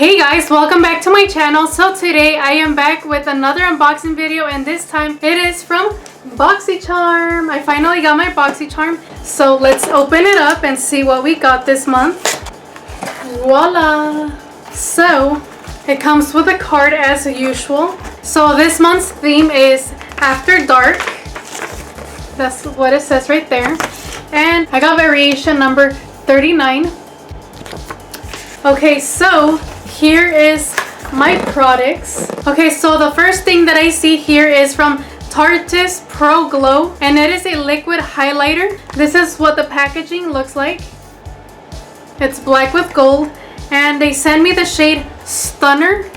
Hey guys, welcome back to my channel. So today I am back with another unboxing video, and this time it is from Boxycharm. I finally got my Boxycharm, so let's open it up and see what we got this month. Voila! So it comes with a card as usual. So this month's theme is After Dark. That's what it says right there. And I got variation number 39. Okay, so here is my products. Okay, so the first thing that I see here is from TARTEIST Pro Glow, and it is a liquid highlighter. This is what the packaging looks like. It's black with gold, and they send me the shade Stunner.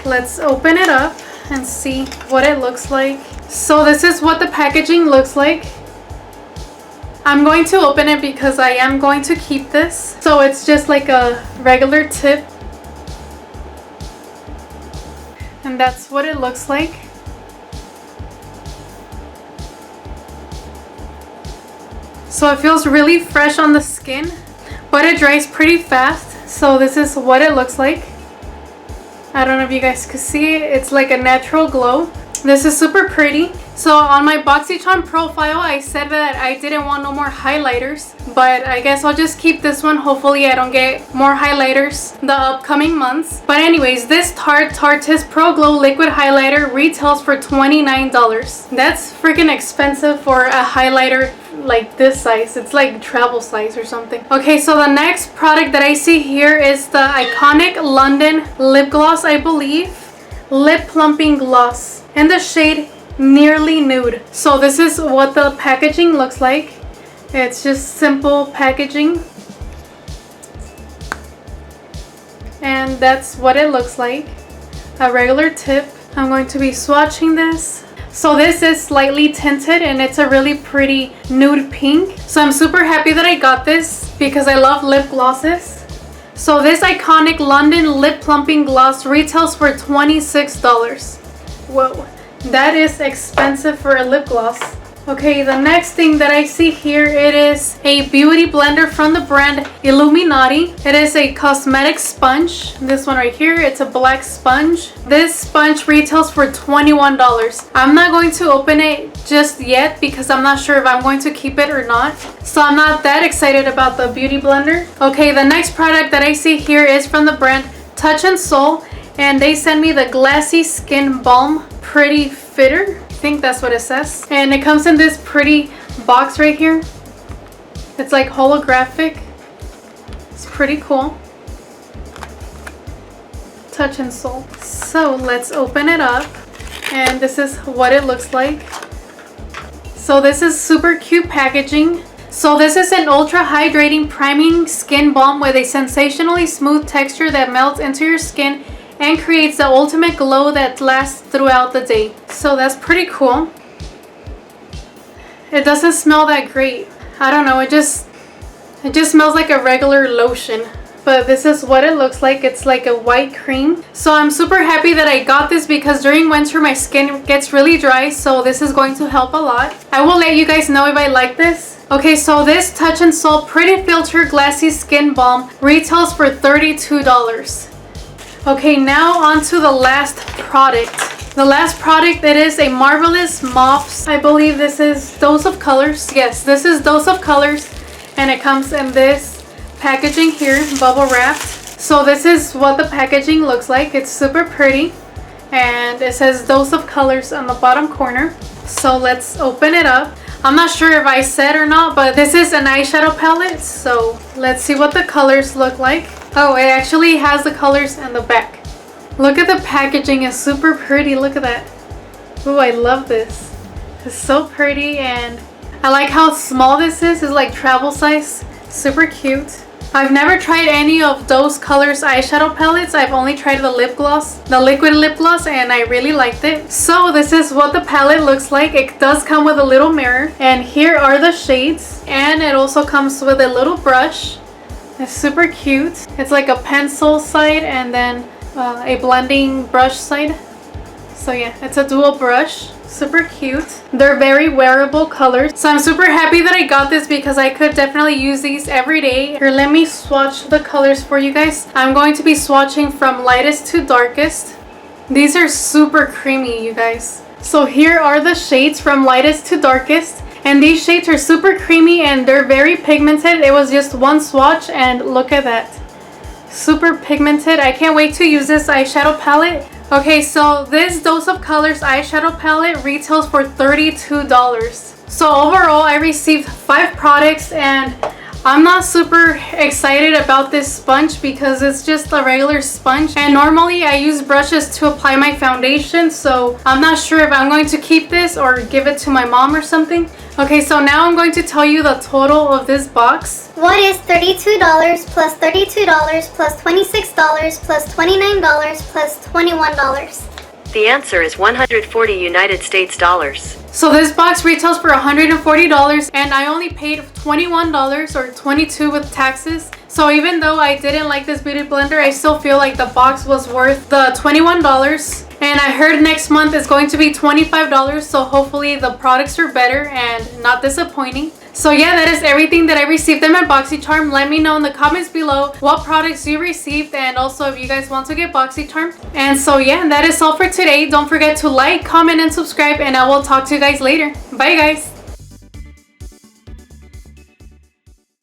Let's open it up and see what it looks like. So this is what the packaging looks like. I'm going to open it because I am going to keep this. So it's just like a regular tip. And that's what it looks like. So it feels really fresh on the skin, but it dries pretty fast. So this is what it looks like. I don't know if you guys can see it. It's like a natural glow. This is super pretty. So on my Boxycharm profile, I said that I didn't want no more highlighters, but I guess I'll just keep this one. Hopefully I don't get more highlighters the upcoming months. But anyways, this TARTEIST Pro Glow liquid highlighter retails for $29. That's freaking expensive for a highlighter like this size. It's like travel size or something. Okay, so the next product that I see here is the iconic London lip gloss, I believe. Lip plumping gloss in the shade Nearly Nude. So this is what the packaging looks like. It's just simple packaging, and that's what it looks like. A regular tip. I'm going to be swatching this. So this is slightly tinted, and it's a really pretty nude pink. So I'm super happy that I got this because I love lip glosses. So this iconic London lip plumping gloss retails for $26. Whoa, that is expensive for a lip gloss. Okay, the next thing that I see here, it is a beauty blender from the brand Illuminati. It is a cosmetic sponge. This one right here, it's a black sponge. This sponge retails for $21. I'm not going to open it just yet because I'm not sure if I'm going to keep it or not. So I'm not that excited about the beauty blender. Okay, the next product that I see here is from the brand Touch and Soul, and they send me the Glassy Skin Balm Pretty Fitter. I think that's what it says, and it comes in this pretty box right here. It's like holographic. It's pretty cool. Touch and Soul. So let's open it up, and this is what it looks like. So this is super cute packaging. So this is an ultra hydrating priming skin balm with a sensationally smooth texture that melts into your skin and creates the ultimate glow that lasts throughout the day. So that's pretty cool. It doesn't smell that great. I don't know, it just smells like a regular lotion. But this is what it looks like. It's like a white cream. So I'm super happy that I got this because during winter my skin gets really dry, so this is going to help a lot. I will let you guys know if I like this. Okay, so this Touch and Soul Pretty Filter Glassy Skin Balm retails for $32. Okay, now on to the last product. The last product, it is a Marvelous MAUVES. I believe this is Dose of Colors. Yes, this is Dose of Colors, and it comes in this packaging here, bubble wrapped. So this is what the packaging looks like. It's super pretty, and it says Dose of Colors on the bottom corner. So let's open it up. I'm not sure if I said or not, but this is an eyeshadow palette. So let's see what the colors look like. Oh, it actually has the colors in the back. Look at the packaging, it's super pretty. Look at that. Ooh, I love this. It's so pretty, and I like how small this is. It's like travel size. Super cute. I've never tried any of those colors eyeshadow palettes. I've only tried the lip gloss, the liquid lip gloss, and I really liked it. So this is what the palette looks like. It does come with a little mirror, and here are the shades, and it also comes with a little brush. It's super cute. It's like a pencil side and then a blending brush side. So yeah, it's a dual brush. Super cute. They're very wearable colors. So I'm super happy that I got this because I could definitely use these every day. Here, let me swatch the colors for you guys. I'm going to be swatching from lightest to darkest. These are super creamy, you guys. So here are the shades from lightest to darkest. And these shades are super creamy and they're very pigmented. It was just one swatch and look at that. Super pigmented. I can't wait to use this eyeshadow palette. Okay, so this Dose of Colors eyeshadow palette retails for $32. So overall, I received 5 products and I'm not super excited about this sponge because it's just a regular sponge. And normally I use brushes to apply my foundation, so I'm not sure if I'm going to keep this or give it to my mom or something. Okay, so now I'm going to tell you the total of this box. What is $32 plus $32 plus $26 plus $29 plus $21? The answer is 140 United States dollars. So this box retails for $140 and I only paid $21 or $22 with taxes. So even though I didn't like this beauty blender, I still feel like the box was worth the $21. And I heard next month is going to be $25, so hopefully the products are better and not disappointing. So yeah, that is everything that I received in my Boxycharm. Let me know in the comments below what products you received and also if you guys want to get Boxycharm. And so yeah, that is all for today. Don't forget to like, comment, and subscribe, and I will talk to you guys later. Bye guys!